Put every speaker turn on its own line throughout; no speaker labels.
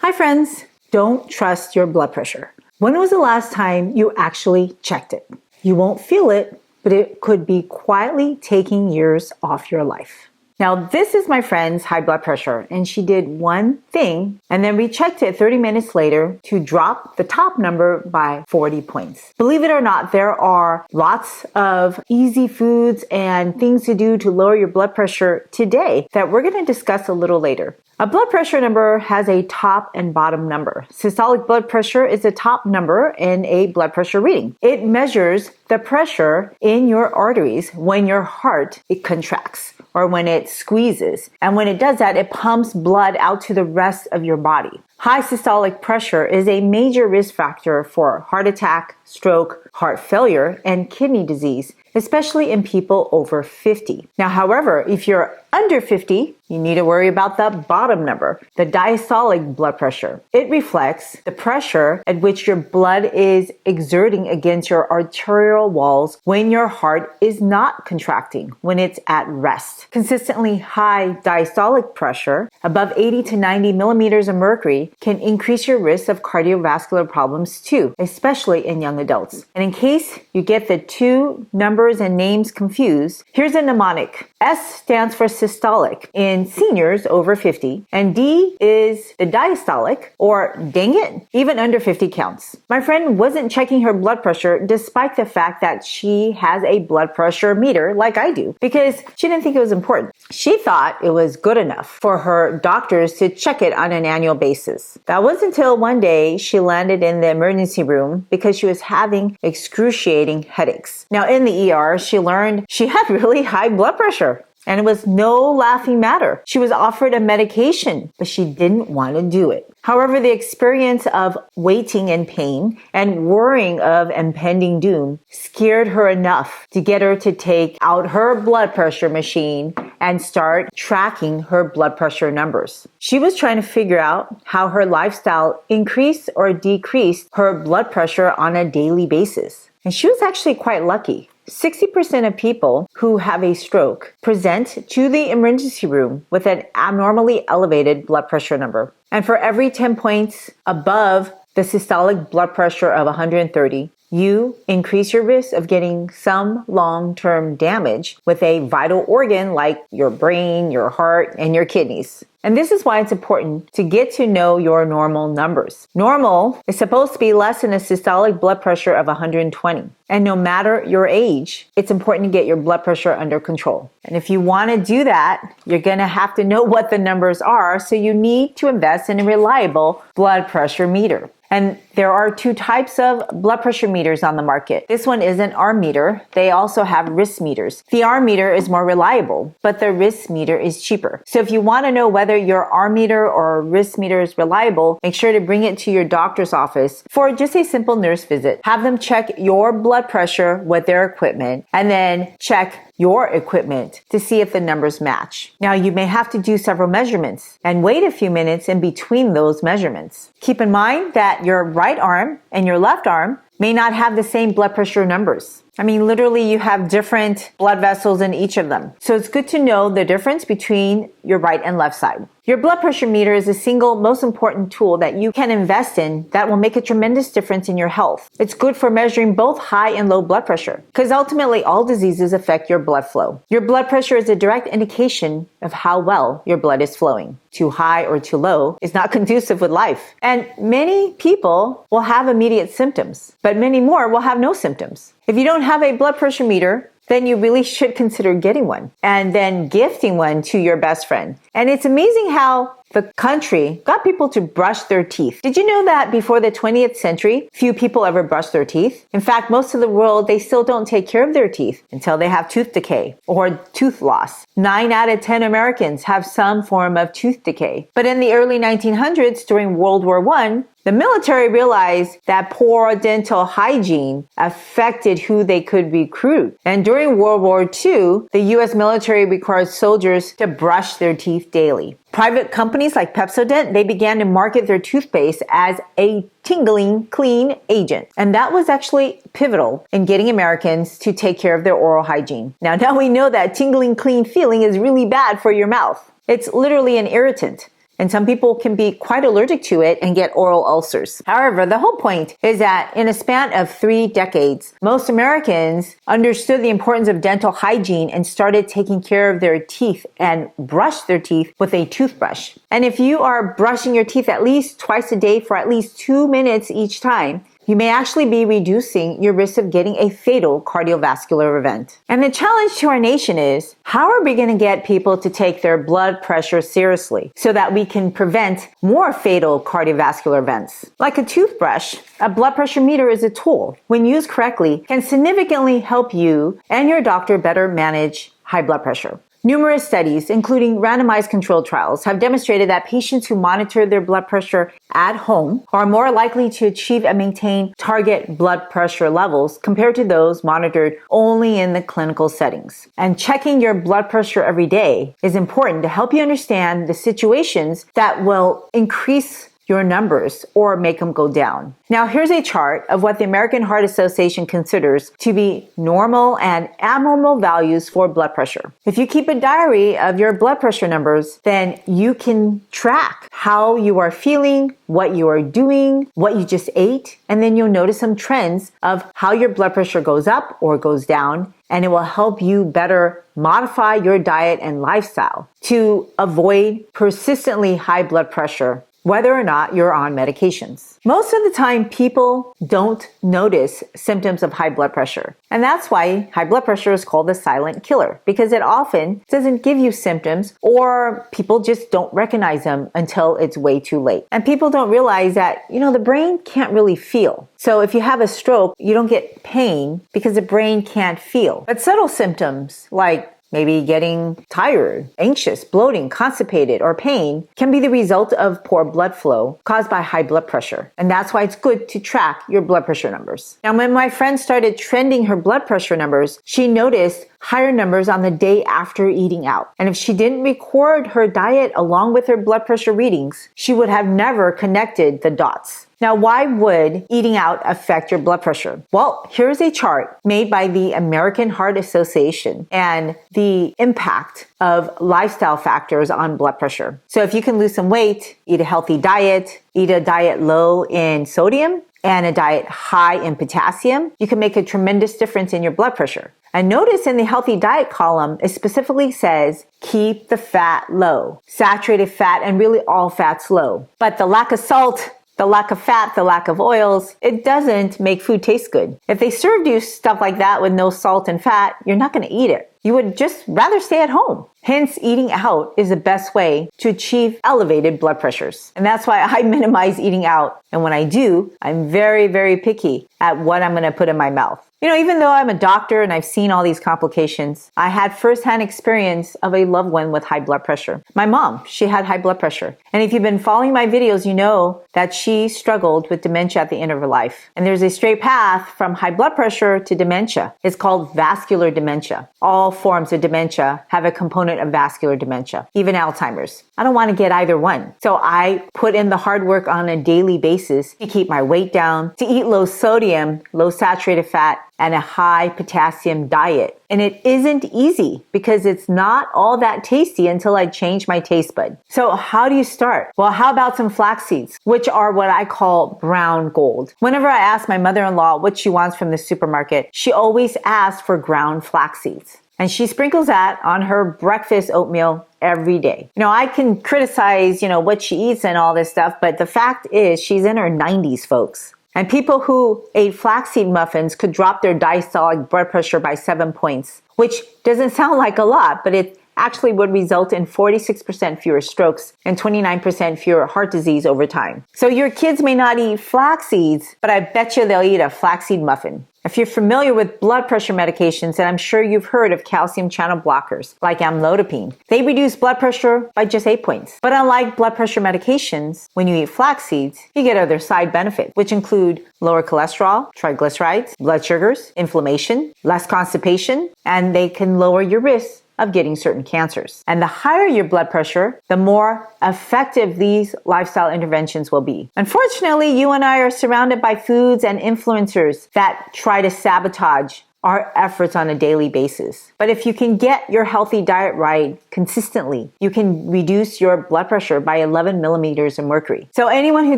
Hi friends, don't trust your blood pressure. When was the last time you actually checked it? You won't feel it, but it could be quietly taking years off your life. Now, this is my friend's high blood pressure, and she did one thing and then rechecked it 30 minutes later to drop the top number by 40 points. Believe it or not, there are lots of easy foods and things to do to lower your blood pressure today that we're going to discuss a little later. A blood pressure number has a top and bottom number. Systolic blood pressure is the top number in a blood pressure reading. It measures the pressure in your arteries when your heart contracts or when it squeezes. And when it does that, it pumps blood out to the rest of your body. High systolic pressure is a major risk factor for heart attack, stroke, heart failure, and kidney disease, especially in people over 50. Now, however, if you're under 50, you need to worry about the bottom number, the diastolic blood pressure. It reflects the pressure at which your blood is exerting against your arterial walls when your heart is not contracting, when it's at rest. Consistently high diastolic pressure, above 80 to 90 millimeters of mercury, can increase your risk of cardiovascular problems too, especially in young adults. And in case you get the two numbers and names confused, here's a mnemonic. S stands for systolic in seniors over 50, and D is the diastolic, or dang it, even under 50 counts. My friend wasn't checking her blood pressure despite the fact that she has a blood pressure meter like I do, because she didn't think it was important. She thought it was good enough for her doctors to check it on an annual basis. That was until one day she landed in the emergency room because she was having excruciating headaches. Now in the ER, she learned she had really high blood pressure. And it was no laughing matter. She was offered a medication, but she didn't want to do it. However, the experience of waiting in pain and worrying of impending doom scared her enough to get her to take out her blood pressure machine and start tracking her blood pressure numbers. She was trying to figure out how her lifestyle increased or decreased her blood pressure on a daily basis. And she was actually quite lucky. 60% of people who have a stroke present to the emergency room with an abnormally elevated blood pressure number. And for every 10 points above the systolic blood pressure of 130, you increase your risk of getting some long-term damage with a vital organ like your brain, your heart, and your kidneys. And this is why it's important to get to know your normal numbers. Normal is supposed to be less than a systolic blood pressure of 120. And no matter your age, it's important to get your blood pressure under control. And if you want to do that, you're going to have to know what the numbers are, so you need to invest in a reliable blood pressure meter. And there are two types of blood pressure meters on the market. This one is an arm meter. They also have wrist meters. The arm meter is more reliable, but the wrist meter is cheaper. So if you want to know whether your arm meter or wrist meter is reliable, make sure to bring it to your doctor's office for just a simple nurse visit. Have them check your blood pressure with their equipment and then check your equipment to see if the numbers match. Now, you may have to do several measurements and wait a few minutes in between those measurements. Keep in mind that your right arm and your left arm may not have the same blood pressure numbers. I mean, literally, you have different blood vessels in each of them. So it's good to know the difference between your right and left side. Your blood pressure meter is the single most important tool that you can invest in that will make a tremendous difference in your health. It's good for measuring both high and low blood pressure, because ultimately all diseases affect your blood flow. Your blood pressure is a direct indication of how well your blood is flowing. Too high or too low is not conducive with life. And many people will have immediate symptoms, but many more will have no symptoms. If you don't have a blood pressure meter, then you really should consider getting one and then gifting one to your best friend. And it's amazing how the country got people to brush their teeth. Did you know that before the 20th century, few people ever brushed their teeth? In fact, most of the world, they still don't take care of their teeth until they have tooth decay or tooth loss. 9 out of 10 Americans have some form of tooth decay. But in the early 1900s, during World War I, the military realized that poor dental hygiene affected who they could recruit. And during World War II, the U.S. military required soldiers to brush their teeth daily. Private companies like Pepsodent, they began to market their toothpaste as a tingling clean agent. And that was actually pivotal in getting Americans to take care of their oral hygiene. Now we know that tingling clean feeling is really bad for your mouth. It's literally an irritant. and some people can be quite allergic to it and get oral ulcers. However, the whole point is that in a span of 3 decades, most Americans understood the importance of dental hygiene and started taking care of their teeth and brushed their teeth with a toothbrush. And if you are brushing your teeth at least twice a day for at least 2 minutes each time, you may actually be reducing your risk of getting a fatal cardiovascular event. And the challenge to our nation is, how are we going to get people to take their blood pressure seriously so that we can prevent more fatal cardiovascular events? Like a toothbrush, a blood pressure meter is a tool, when used correctly, can significantly help you and your doctor better manage high blood pressure. Numerous studies, including randomized controlled trials, have demonstrated that patients who monitor their blood pressure at home are more likely to achieve and maintain target blood pressure levels compared to those monitored only in the clinical settings. And checking your blood pressure every day is important to help you understand the situations that will increase your numbers or make them go down. Now, here's a chart of what the American Heart Association considers to be normal and abnormal values for blood pressure. If you keep a diary of your blood pressure numbers, then you can track how you are feeling, what you are doing, what you just ate, and then you'll notice some trends of how your blood pressure goes up or goes down, and it will help you better modify your diet and lifestyle to avoid persistently high blood pressure, whether or not you're on medications. Most of the time, people don't notice symptoms of high blood pressure. And that's why high blood pressure is called the silent killer, because it often doesn't give you symptoms, or people just don't recognize them until it's way too late. And people don't realize that, the brain can't really feel. So if you have a stroke, you don't get pain because the brain can't feel. But subtle symptoms like maybe getting tired, anxious, bloating, constipated, or pain can be the result of poor blood flow caused by high blood pressure. And that's why it's good to track your blood pressure numbers. Now, when my friend started trending her blood pressure numbers, she noticed higher numbers on the day after eating out. And if she didn't record her diet along with her blood pressure readings, she would have never connected the dots. Now, why would eating out affect your blood pressure? Well, here's a chart made by the American Heart Association and the impact of lifestyle factors on blood pressure. So if you can lose some weight, eat a healthy diet, eat a diet low in sodium, and a diet high in potassium, you can make a tremendous difference in your blood pressure. And notice in the healthy diet column, it specifically says, keep the fat low, saturated fat, and really all fats low. But the lack of salt, the lack of fat, the lack of oils, it doesn't make food taste good. If they served you stuff like that with no salt and fat, you're not going to eat it. You would just rather stay at home. Hence, eating out is the best way to achieve elevated blood pressures. And that's why I minimize eating out. And when I do, I'm very, very picky at what I'm going to put in my mouth. Even though I'm a doctor and I've seen all these complications, I had firsthand experience of a loved one with high blood pressure. My mom, she had high blood pressure. And if you've been following my videos, you know that she struggled with dementia at the end of her life. And there's a straight path from high blood pressure to dementia. It's called vascular dementia. All forms of dementia have a component of vascular dementia, even Alzheimer's. I don't want to get either one. So I put in the hard work on a daily basis to keep my weight down, to eat low sodium, low saturated fat, and a high potassium diet. And it isn't easy because it's not all that tasty until I change my taste bud. So how do you start? Well, how about some flax seeds, which are what I call brown gold. Whenever I ask my mother-in-law what she wants from the supermarket, she always asks for ground flax seeds. And she sprinkles that on her breakfast oatmeal every day. I can criticize, what she eats and all this stuff, but the fact is she's in her 90s, folks. And people who ate flaxseed muffins could drop their diastolic blood pressure by 7 points, which doesn't sound like a lot, but it actually would result in 46% fewer strokes and 29% fewer heart disease over time. So your kids may not eat flax seeds, but I bet you they'll eat a flaxseed muffin. If you're familiar with blood pressure medications, then I'm sure you've heard of calcium channel blockers like amlodipine. They reduce blood pressure by just 8 points. But unlike blood pressure medications, when you eat flax seeds, you get other side benefits, which include lower cholesterol, triglycerides, blood sugars, inflammation, less constipation, and they can lower your risk of getting certain cancers. And the higher your blood pressure, the more effective these lifestyle interventions will be. Unfortunately, you and I are surrounded by foods and influencers that try to sabotage our efforts on a daily basis. But if you can get your healthy diet right consistently, you can reduce your blood pressure by 11 millimeters of mercury. So anyone who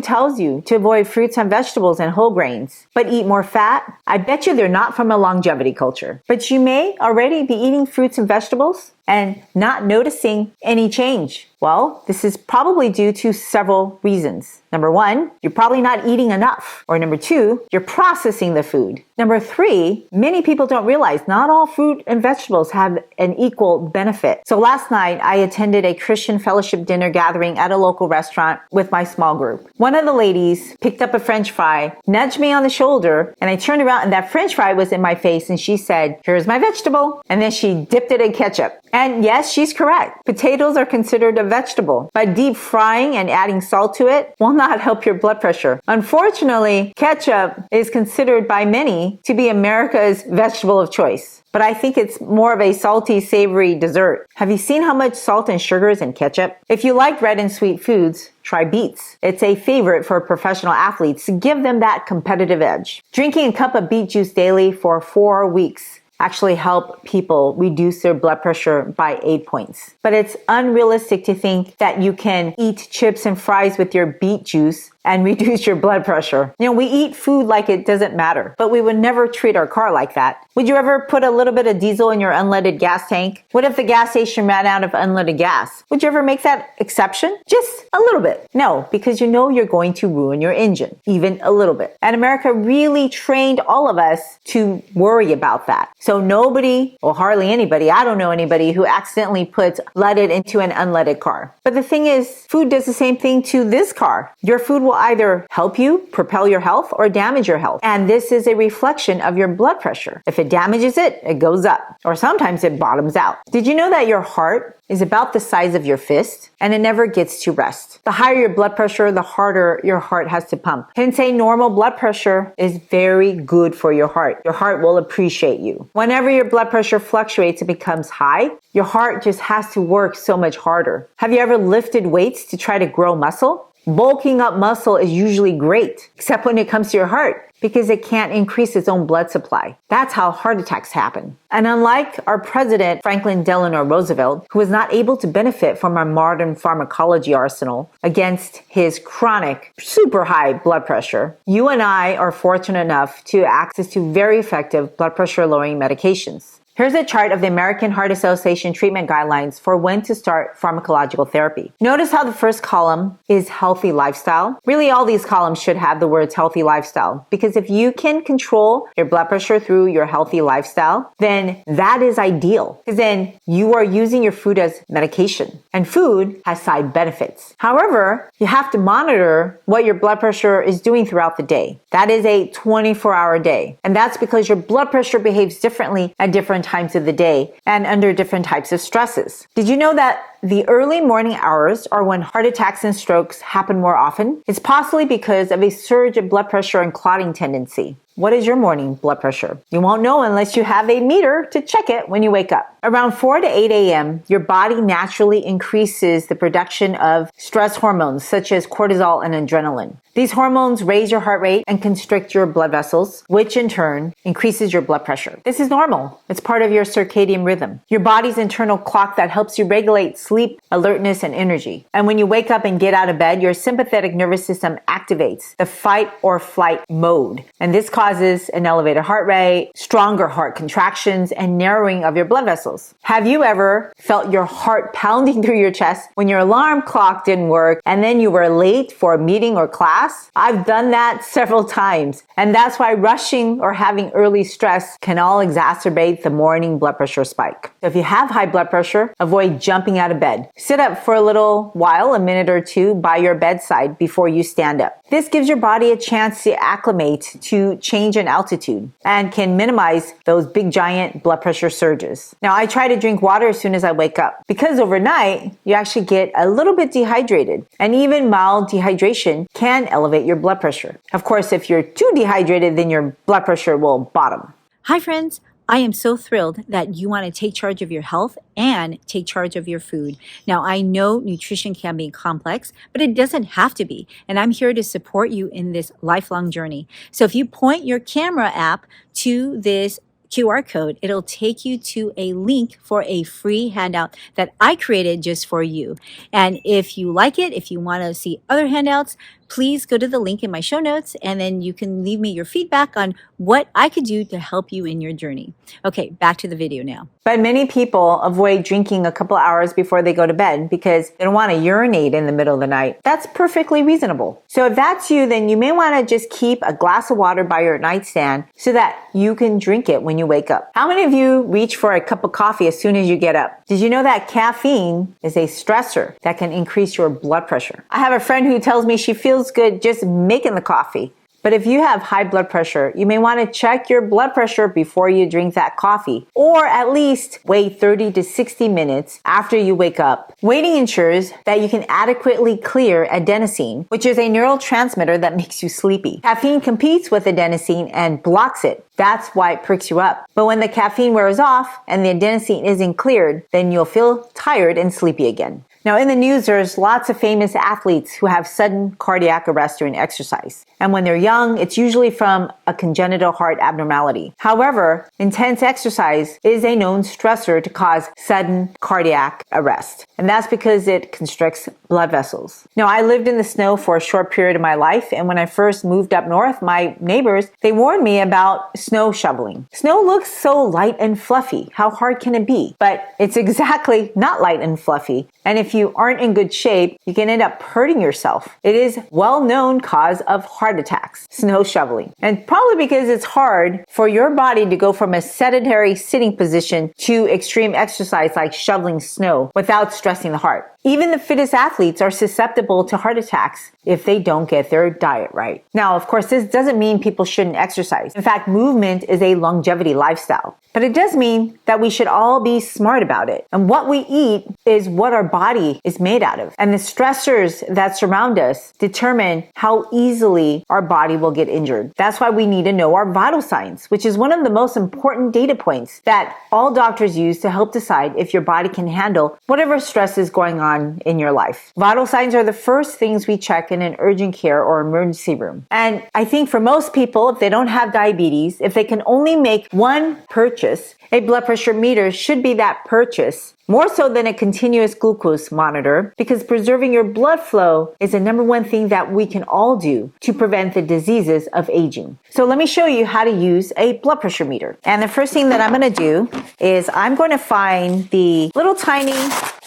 tells you to avoid fruits and vegetables and whole grains, but eat more fat, I bet you they're not from a longevity culture. But you may already be eating fruits and vegetables and not noticing any change. Well, this is probably due to several reasons. Number one, you're probably not eating enough. Or number two, you're processing the food. Number three, many people don't realize not all fruit and vegetables have an equal benefit. So last night, I attended a Christian fellowship dinner gathering at a local restaurant with my small group. One of the ladies picked up a French fry, nudged me on the shoulder, and I turned around and that French fry was in my face and she said, "Here's my vegetable." And then she dipped it in ketchup. And yes, she's correct. Potatoes are considered a vegetable, but deep frying and adding salt to it will not help your blood pressure. Unfortunately, ketchup is considered by many to be America's vegetable of choice. But I think it's more of a salty, savory dessert. Have you seen how much salt and sugar is in ketchup? If you like red and sweet foods, try beets. It's a favorite for professional athletes to give them that competitive edge. Drinking a cup of beet juice daily for 4 weeks actually help people reduce their blood pressure by 8 points. But it's unrealistic to think that you can eat chips and fries with your beet juice and reduce your blood pressure. You know, we eat food like it doesn't matter, but we would never treat our car like that. Would you ever put a little bit of diesel in your unleaded gas tank? What if the gas station ran out of unleaded gas? Would you ever make that exception? Just a little bit. No, because you know you're going to ruin your engine, even a little bit. And America really trained all of us to worry about that. So nobody, or hardly anybody, I don't know anybody who accidentally puts leaded into an unleaded car. But the thing is, food does the same thing to this car. Your food will either help you propel your health or damage your health. And this is a reflection of your blood pressure. If it damages it, it goes up. Or sometimes it bottoms out. Did you know that your heart is about the size of your fist and it never gets to rest? The higher your blood pressure, the harder your heart has to pump. Hence, a normal blood pressure is very good for your heart. Your heart will appreciate you. Whenever your blood pressure fluctuates, it becomes high. Your heart just has to work so much harder. Have you ever lifted weights to try to grow muscle? Bulking up muscle is usually great, except when it comes to your heart, because it can't increase its own blood supply. That's how heart attacks happen. And unlike our president, Franklin Delano Roosevelt, who was not able to benefit from our modern pharmacology arsenal against his chronic, super high blood pressure, you and I are fortunate enough to access to very effective blood pressure lowering medications. Here's a chart of the American Heart Association treatment guidelines for when to start pharmacological therapy. Notice how the first column is healthy lifestyle. Really, all these columns should have the words healthy lifestyle, because if you can control your blood pressure through your healthy lifestyle, then that is ideal, because then you are using your food as medication, and food has side benefits. However, you have to monitor what your blood pressure is doing throughout the day. That is a 24-hour day, and that's because your blood pressure behaves differently at different times of the day and under different types of stresses. Did you know that the early morning hours are when heart attacks and strokes happen more often? It's possibly because of a surge of blood pressure and clotting tendency. What is your morning blood pressure? You won't know unless you have a meter to check it when you wake up. Around 4 to 8 a.m., your body naturally increases the production of stress hormones such as cortisol and adrenaline. These hormones raise your heart rate and constrict your blood vessels, which in turn increases your blood pressure. This is normal. It's part of your circadian rhythm, your body's internal clock that helps you regulate sleep, alertness, and energy. And when you wake up and get out of bed, your sympathetic nervous system activates the fight or flight mode. And this causes an elevated heart rate, stronger heart contractions, and narrowing of your blood vessels. Have you ever felt your heart pounding through your chest when your alarm clock didn't work and then you were late for a meeting or class? I've done that several times. And that's why rushing or having early stress can all exacerbate the morning blood pressure spike. So if you have high blood pressure, avoid jumping out of bed. Sit up for a little while, a minute or two, by your bedside before you stand up. This gives your body a chance to acclimate to change in altitude and can minimize those big giant blood pressure surges. Now, I try to drink water as soon as I wake up because overnight you actually get a little bit dehydrated, and even mild dehydration can elevate your blood pressure. Of course, if you're too dehydrated, then your blood pressure will bottom.
Hi, friends. I am so thrilled that you want to take charge of your health and take charge of your food. Now, I know nutrition can be complex, but it doesn't have to be. And I'm here to support you in this lifelong journey. So if you point your camera app to this QR code, it'll take you to a link for a free handout that I created just for you. And if you like it, if you want to see other handouts, please go to the link in my show notes, and then you can leave me your feedback on what I could do to help you in your journey. Okay, back to the video now.
But many people avoid drinking a couple hours before they go to bed because they don't want to urinate in the middle of the night. That's perfectly reasonable. So if that's you, then you may want to just keep a glass of water by your nightstand so that you can drink it when you wake up. How many of you reach for a cup of coffee as soon as you get up? Did you know that caffeine is a stressor that can increase your blood pressure? I have a friend who tells me she feels good just making the coffee. But if you have high blood pressure, you may want to check your blood pressure before you drink that coffee, or at least wait 30 to 60 minutes after you wake up. Waiting ensures that you can adequately clear adenosine, which is a neurotransmitter that makes you sleepy. Caffeine competes with adenosine and blocks it. That's why it perks you up. But when the caffeine wears off and the adenosine isn't cleared, then you'll feel tired and sleepy again. Now, in the news, there's lots of famous athletes who have sudden cardiac arrest during exercise. And when they're young, it's usually from a congenital heart abnormality. However, intense exercise is a known stressor to cause sudden cardiac arrest. And that's because it constricts blood vessels. Now, I lived in the snow for a short period of my life. And when I first moved up north, my neighbors, they warned me about snow shoveling. Snow looks so light and fluffy. How hard can it be? But it's exactly not light and fluffy. And if you aren't in good shape, you can end up hurting yourself. It is a well-known cause of heart attacks, snow shoveling. And probably because it's hard for your body to go from a sedentary sitting position to extreme exercise like shoveling snow without stressing the heart. Even the fittest athletes are susceptible to heart attacks if they don't get their diet right. Now, of course, this doesn't mean people shouldn't exercise. In fact, movement is a longevity lifestyle. But it does mean that we should all be smart about it. And what we eat is what our body is made out of. And the stressors that surround us determine how easily our body will get injured. That's why we need to know our vital signs, which is one of the most important data points that all doctors use to help decide if your body can handle whatever stress is going on in your life. Vital signs are the first things we check in an urgent care or emergency room. And I think for most people, if they don't have diabetes, if they can only make one purchase, a blood pressure meter should be that purchase, more so than a continuous glucose monitor, because preserving your blood flow is the number one thing that we can all do to prevent the diseases of aging. So let me show you how to use a blood pressure meter. And the first thing that I'm going to do is I'm going to find the little tiny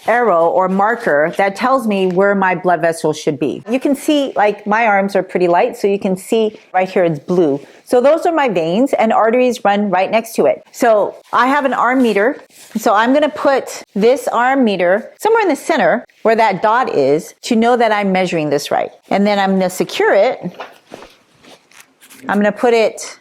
arrow or marker that tells me where my blood vessels should be. You can see, like, my arms are pretty light, so you can see right here it's blue. So those are my veins, and arteries run right next to it. So I have an arm meter. So I'm going to put this arm meter somewhere in the center where that dot is to know that I'm measuring this right. And then I'm going to secure it. I'm going to put it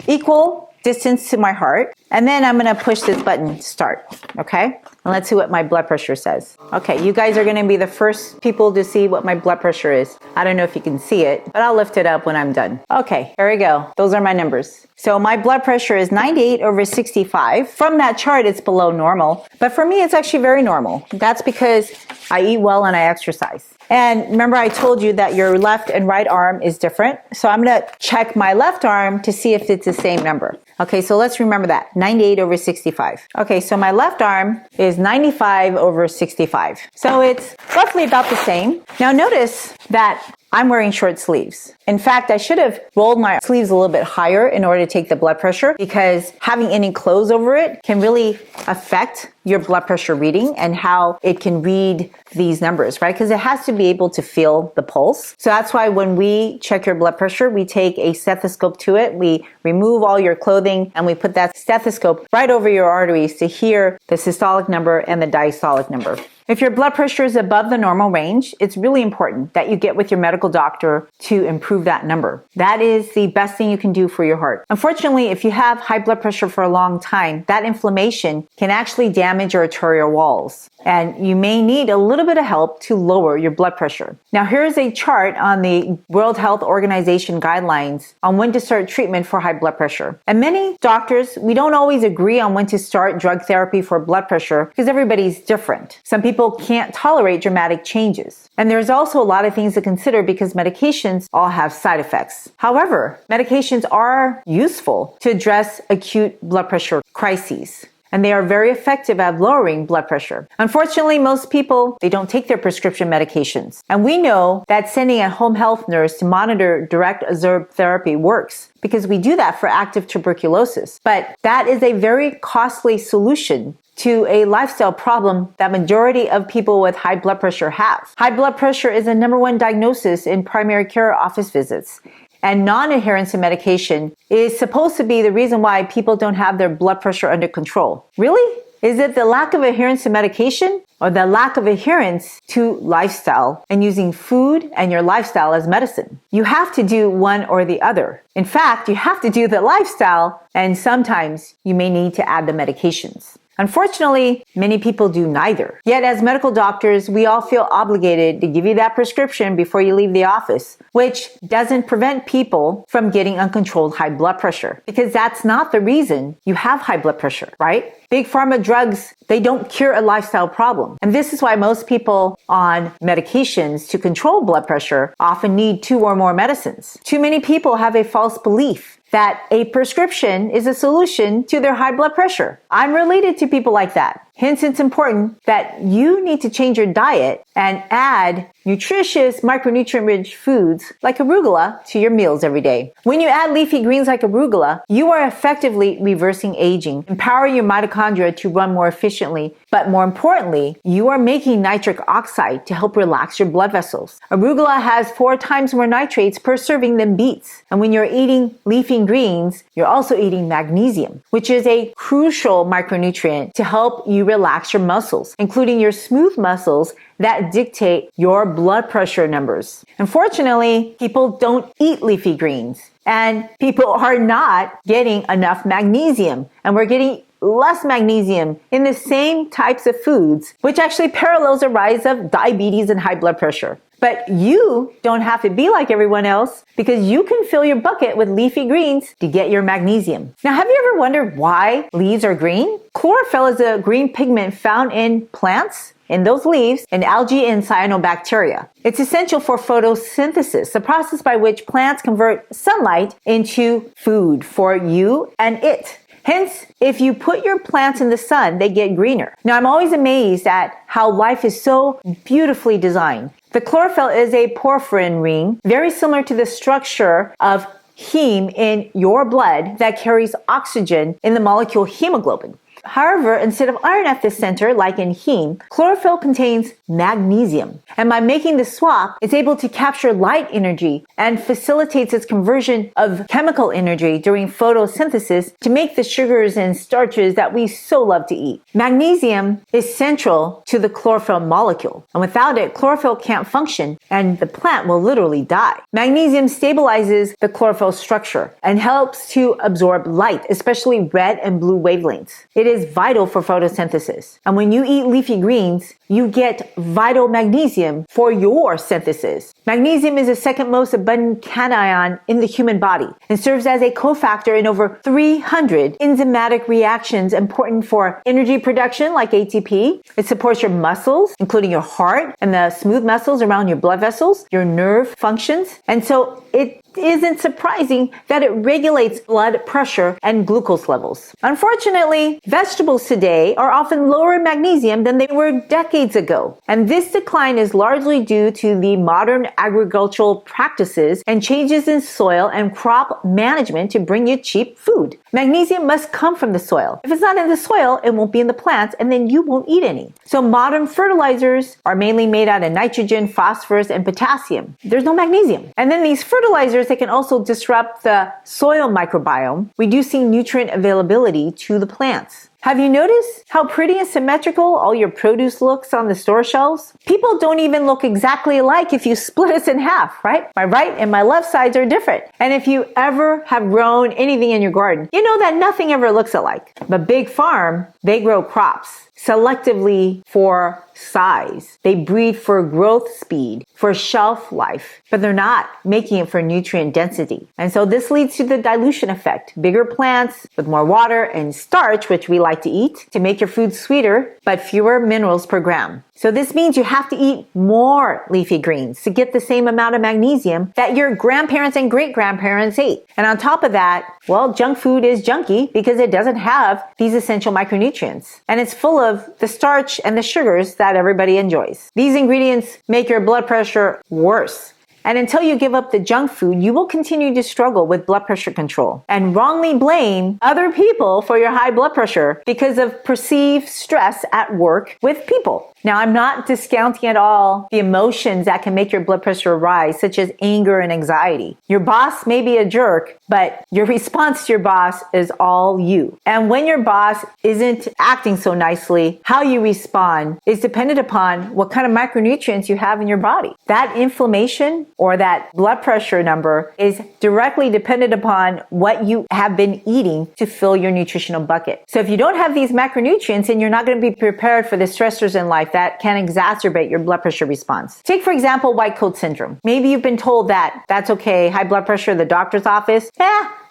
equal distance to my heart. And then I'm going to push this button start. Okay? And let's see what my blood pressure says. Okay, you guys are going to be the first people to see what my blood pressure is. I don't know if you can see it, but I'll lift it up when I'm done. Okay, here we go. Those are my numbers. So my blood pressure is 98/65. From that chart, it's below normal. But for me, it's actually very normal. That's because I eat well and I exercise. And remember, I told you that your left and right arm is different. So I'm going to check my left arm to see if it's the same number. Okay, so let's remember that, 98/65. Okay, so my left arm is 95/65. So it's roughly about the same. Now notice that I'm wearing short sleeves. In fact, I should have rolled my sleeves a little bit higher in order to take the blood pressure, because having any clothes over it can really affect your blood pressure reading and how it can read these numbers, right? Because it has to be able to feel the pulse. So that's why when we check your blood pressure, we take a stethoscope to it. We remove all your clothing and we put that stethoscope right over your arteries to hear the systolic number and the diastolic number. If your blood pressure is above the normal range, it's really important that you get with your medical doctor to improve that number. That is the best thing you can do for your heart. Unfortunately, if you have high blood pressure for a long time, that inflammation can actually damage your arterial walls. And you may need a little bit of help to lower your blood pressure. Now, here's a chart on the World Health Organization guidelines on when to start treatment for high blood pressure. And many doctors, we don't always agree on when to start drug therapy for blood pressure because everybody's different. Some people people can't tolerate dramatic changes. And there's also a lot of things to consider because medications all have side effects. However, medications are useful to address acute blood pressure crises, and they are very effective at lowering blood pressure. Unfortunately, most people, they don't take their prescription medications. And we know that sending a home health nurse to monitor direct absorbed therapy works because we do that for active tuberculosis. But that is a very costly solution to a lifestyle problem that majority of people with high blood pressure have. High blood pressure is the number one diagnosis in primary care office visits. And non-adherence to medication is supposed to be the reason why people don't have their blood pressure under control. Really? Is it the lack of adherence to medication or the lack of adherence to lifestyle and using food and your lifestyle as medicine? You have to do one or the other. In fact, you have to do the lifestyle, and sometimes you may need to add the medications. Unfortunately, many people do neither. Yet as medical doctors, we all feel obligated to give you that prescription before you leave the office, which doesn't prevent people from getting uncontrolled high blood pressure, because that's not the reason you have high blood pressure, right? Big pharma drugs, they don't cure a lifestyle problem. And this is why most people on medications to control blood pressure often need 2 or more medicines. Too many people have a false belief that a prescription is a solution to their high blood pressure. I'm related to people like that. Hence, it's important that you need to change your diet and add nutritious micronutrient-rich foods like arugula to your meals every day. When you add leafy greens like arugula, you are effectively reversing aging, empowering your mitochondria to run more efficiently, but more importantly, you are making nitric oxide to help relax your blood vessels. Arugula has 4 times more nitrates per serving than beets. And when you're eating leafy greens, you're also eating magnesium, which is a crucial micronutrient to help you relax your muscles, including your smooth muscles that dictate your blood pressure numbers. Unfortunately, people don't eat leafy greens, and people are not getting enough magnesium, and we're getting less magnesium in the same types of foods, which actually parallels a rise of diabetes and high blood pressure. But you don't have to be like everyone else because you can fill your bucket with leafy greens to get your magnesium. Now, have you ever wondered why leaves are green? Chlorophyll is a green pigment found in plants, in those leaves, and algae and cyanobacteria. It's essential for photosynthesis, the process by which plants convert sunlight into food for you and it. Hence, if you put your plants in the sun, they get greener. Now, I'm always amazed at how life is so beautifully designed. The chlorophyll is a porphyrin ring, very similar to the structure of heme in your blood that carries oxygen in the molecule hemoglobin. However, instead of iron at the center, like in heme, chlorophyll contains magnesium. And by making the swap, it's able to capture light energy and facilitates its conversion of chemical energy during photosynthesis to make the sugars and starches that we so love to eat. Magnesium is central to the chlorophyll molecule. And without it, chlorophyll can't function and the plant will literally die. Magnesium stabilizes the chlorophyll structure and helps to absorb light, especially red and blue wavelengths. It is vital for photosynthesis. And when you eat leafy greens, you get vital magnesium for your synthesis. Magnesium is the second most abundant cation in the human body and serves as a cofactor in over 300 enzymatic reactions important for energy production like ATP. It supports your muscles, including your heart and the smooth muscles around your blood vessels, your nerve functions. And so it isn't surprising that it regulates blood pressure and glucose levels. Unfortunately, vegetables today are often lower in magnesium than they were decades ago. And this decline is largely due to the modern agricultural practices and changes in soil and crop management to bring you cheap food. Magnesium must come from the soil. If it's not in the soil, it won't be in the plants, and then you won't eat any. So modern fertilizers are mainly made out of nitrogen, phosphorus, and potassium. There's no magnesium. And then these fertilizers, they can also disrupt the soil microbiome, reducing nutrient availability to the plants. Have you noticed how pretty and symmetrical all your produce looks on the store shelves? People don't even look exactly alike if you split us in half, right? My right and my left sides are different. And if you ever have grown anything in your garden, you know that nothing ever looks alike. But Big Farm, they grow crops selectively for size. They breed for growth speed, for shelf life, but they're not making it for nutrient density. And so this leads to the dilution effect. Bigger plants with more water and starch, which we like to eat, to make your food sweeter, but fewer minerals per gram. So this means you have to eat more leafy greens to get the same amount of magnesium that your grandparents and great-grandparents ate. And on top of that, well, junk food is junky because it doesn't have these essential micronutrients. And it's full of the starch and the sugars that everybody enjoys. These ingredients make your blood pressure worse. And until you give up the junk food, you will continue to struggle with blood pressure control and wrongly blame other people for your high blood pressure because of perceived stress at work with people. Now, I'm not discounting at all the emotions that can make your blood pressure rise, such as anger and anxiety. Your boss may be a jerk, but your response to your boss is all you. And when your boss isn't acting so nicely, how you respond is dependent upon what kind of micronutrients you have in your body. That inflammation or that blood pressure number is directly dependent upon what you have been eating to fill your nutritional bucket. So if you don't have these macronutrients, then you're not going to be prepared for the stressors in life that can exacerbate your blood pressure response. Take, for example, white coat syndrome. Maybe you've been told that that's okay, high blood pressure, the doctor's office.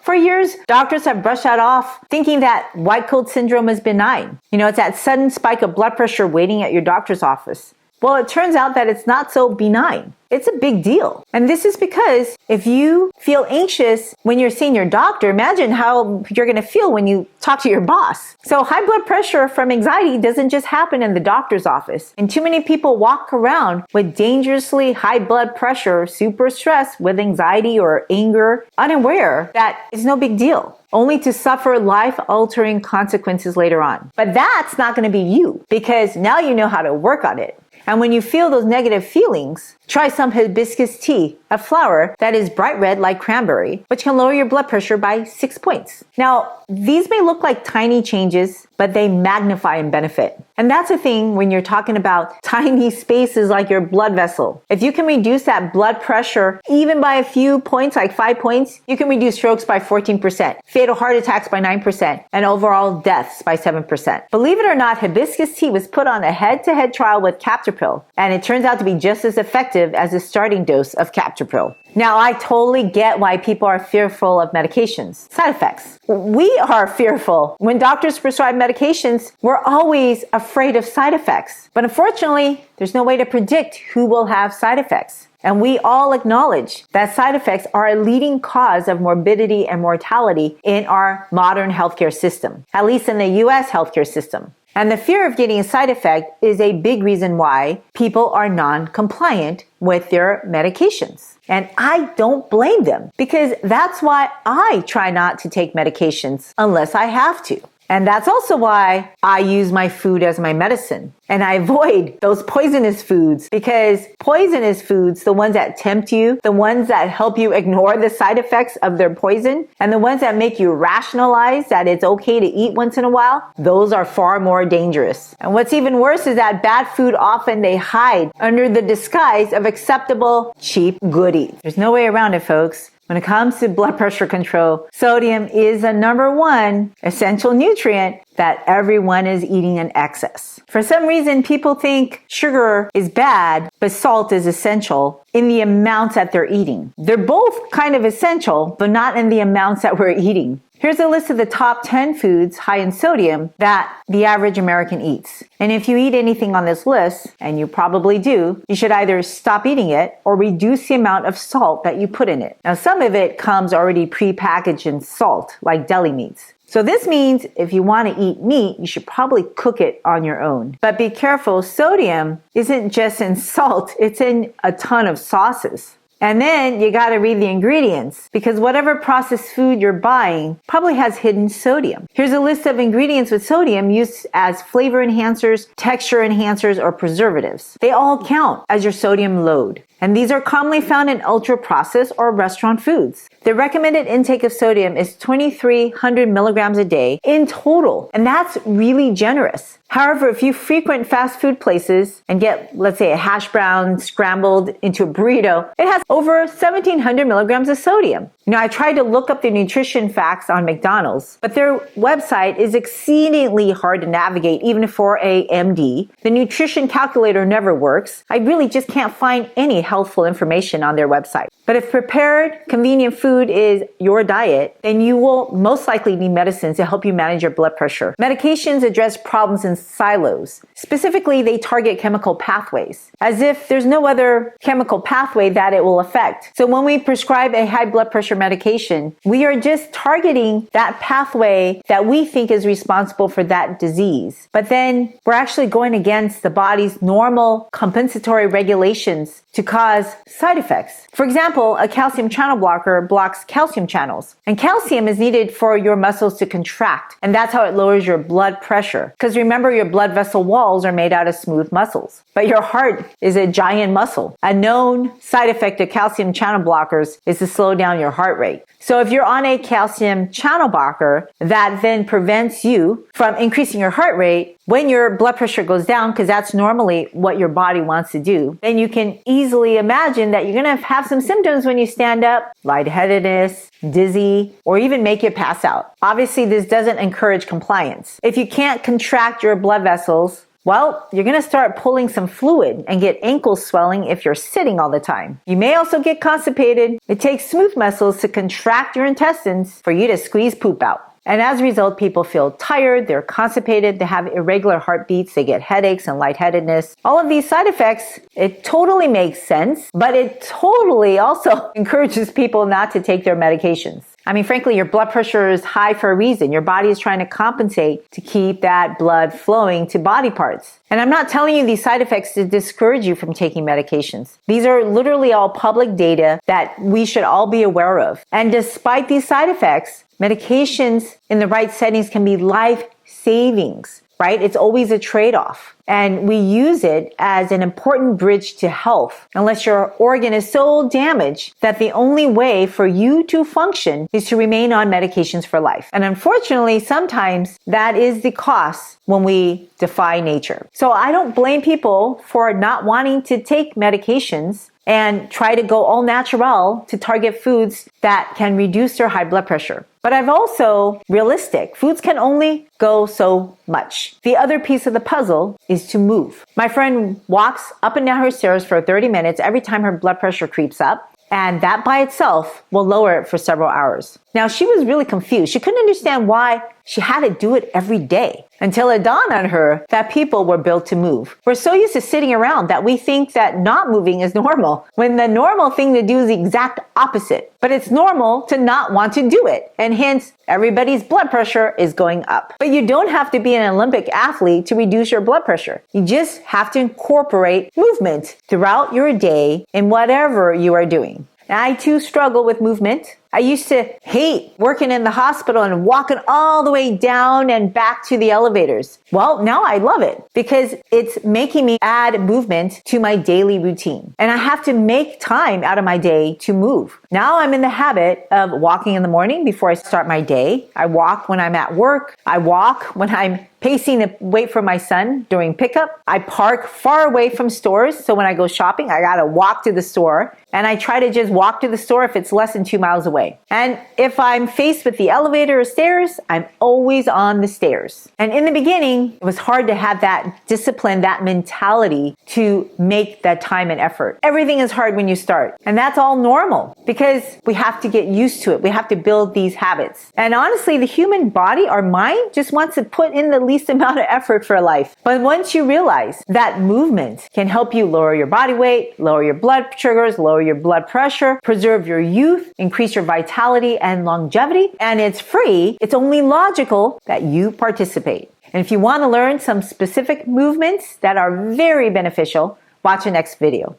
For years, doctors have brushed that off, thinking that white coat syndrome is benign. It's that sudden spike of blood pressure waiting at your doctor's office. Well, it turns out that it's not so benign. It's a big deal. And this is because if you feel anxious when you're seeing your doctor, imagine how you're going to feel when you talk to your boss. So high blood pressure from anxiety doesn't just happen in the doctor's office. And too many people walk around with dangerously high blood pressure, super stressed with anxiety or anger, unaware that it's no big deal, only to suffer life-altering consequences later on. But that's not going to be you, because now you know how to work on it. And when you feel those negative feelings, try some hibiscus tea, a flower that is bright red like cranberry, which can lower your blood pressure by 6 points. Now, these may look like tiny changes, but they magnify in benefit. And that's the thing when you're talking about tiny spaces like your blood vessel. If you can reduce that blood pressure even by a few points, like 5 points, you can reduce strokes by 14%, fatal heart attacks by 9%, and overall deaths by 7%. Believe it or not, hibiscus tea was put on a head-to-head trial with Captopril, and it turns out to be just as effective as the starting dose of Captopril. Now, I totally get why people are fearful of medications. Side effects. We are fearful. When doctors prescribe medications, we're always afraid of side effects. But unfortunately, there's no way to predict who will have side effects. And we all acknowledge that side effects are a leading cause of morbidity and mortality in our modern healthcare system, at least in the US healthcare system. And the fear of getting a side effect is a big reason why people are non-compliant with their medications. And I don't blame them, because that's why I try not to take medications unless I have to. And that's also why I use my food as my medicine. And I avoid those poisonous foods, because poisonous foods, the ones that tempt you, the ones that help you ignore the side effects of their poison, and the ones that make you rationalize that it's okay to eat once in a while, those are far more dangerous. And what's even worse is that bad food often they hide under the disguise of acceptable, cheap goodies. There's no way around it, folks. When it comes to blood pressure control, sodium is the number one essential nutrient that everyone is eating in excess. For some reason, people think sugar is bad, but salt is essential in the amounts that they're eating. They're both kind of essential, but not in the amounts that we're eating. Here's a list of the top 10 foods high in sodium that the average American eats. And if you eat anything on this list, and you probably do, you should either stop eating it or reduce the amount of salt that you put in it. Now, some of it comes already pre-packaged in salt, like deli meats. So this means if you want to eat meat, you should probably cook it on your own. But be careful, sodium isn't just in salt, it's in a ton of sauces. And then you got to read the ingredients, because whatever processed food you're buying probably has hidden sodium. Here's a list of ingredients with sodium used as flavor enhancers, texture enhancers, or preservatives. They all count as your sodium load. And these are commonly found in ultra-processed or restaurant foods. The recommended intake of sodium is 2,300 milligrams a day in total, and that's really generous. However, if you frequent fast food places and get, let's say, a hash brown scrambled into a burrito, it has over 1,700 milligrams of sodium. I tried to look up the nutrition facts on McDonald's, but their website is exceedingly hard to navigate even for a MD. The nutrition calculator never works. I really just can't find any help healthful information on their website. But if prepared, convenient food is your diet, then you will most likely need medicines to help you manage your blood pressure. Medications address problems in silos. Specifically, they target chemical pathways, as if there's no other chemical pathway that it will affect. So when we prescribe a high blood pressure medication, we are just targeting that pathway that we think is responsible for that disease. But then we're actually going against the body's normal compensatory regulations to cause side effects. For example, a calcium channel blocker blocks calcium channels. And calcium is needed for your muscles to contract. And that's how it lowers your blood pressure. Because remember, your blood vessel walls are made out of smooth muscles. But your heart is a giant muscle. A known side effect of calcium channel blockers is to slow down your heart rate. So if you're on a calcium channel blocker, that then prevents you from increasing your heart rate when your blood pressure goes down, because that's normally what your body wants to do, then you can easily imagine that you're going to have some symptoms when you stand up: lightheadedness, dizzy, or even make you pass out. Obviously, this doesn't encourage compliance. If you can't contract your blood vessels, well, you're going to start pulling some fluid and get ankle swelling if you're sitting all the time. You may also get constipated. It takes smooth muscles to contract your intestines for you to squeeze poop out. And as a result, people feel tired, they're constipated, they have irregular heartbeats, they get headaches and lightheadedness. All of these side effects, it totally makes sense, but it totally also encourages people not to take their medications. I mean, frankly, your blood pressure is high for a reason. Your body is trying to compensate to keep that blood flowing to body parts. And I'm not telling you these side effects to discourage you from taking medications. These are literally all public data that we should all be aware of. And despite these side effects, medications in the right settings can be life savings, right? It's always a trade-off. And we use it as an important bridge to health, unless your organ is so damaged that the only way for you to function is to remain on medications for life. And unfortunately, sometimes that is the cost when we defy nature. So I don't blame people for not wanting to take medications and try to go all natural to target foods that can reduce their high blood pressure. But I've also realistic. Foods can only go so much. The other piece of the puzzle is to move. My friend walks up and down her stairs for 30 minutes every time her blood pressure creeps up. And that by itself will lower it for several hours. Now, she was really confused. She couldn't understand why she had to do it every day until it dawned on her that people were built to move. We're so used to sitting around that we think that not moving is normal, when the normal thing to do is the exact opposite. But it's normal to not want to do it. And hence, everybody's blood pressure is going up. But you don't have to be an Olympic athlete to reduce your blood pressure. You just have to incorporate movement throughout your day in whatever you are doing. Now, I too struggle with movement. I used to hate working in the hospital and walking all the way down and back to the elevators. Well, now I love it because it's making me add movement to my daily routine. And I have to make time out of my day to move. Now I'm in the habit of walking in the morning before I start my day. I walk when I'm at work. I walk when I'm pacing to wait for my son during pickup. I park far away from stores. So when I go shopping, I gotta walk to the store. And I try to just walk to the store if it's less than 2 miles away. And if I'm faced with the elevator or stairs, I'm always on the stairs. And in the beginning, it was hard to have that discipline, that mentality to make that time and effort. Everything is hard when you start. And that's all normal because we have to get used to it. We have to build these habits. And honestly, the human body, our mind, just wants to put in the least amount of effort for life. But once you realize that movement can help you lower your body weight, lower your blood sugars, lower your blood pressure, preserve your youth, increase your vitality and longevity, and it's free, it's only logical that you participate. And if you want to learn some specific movements that are very beneficial, watch the next video.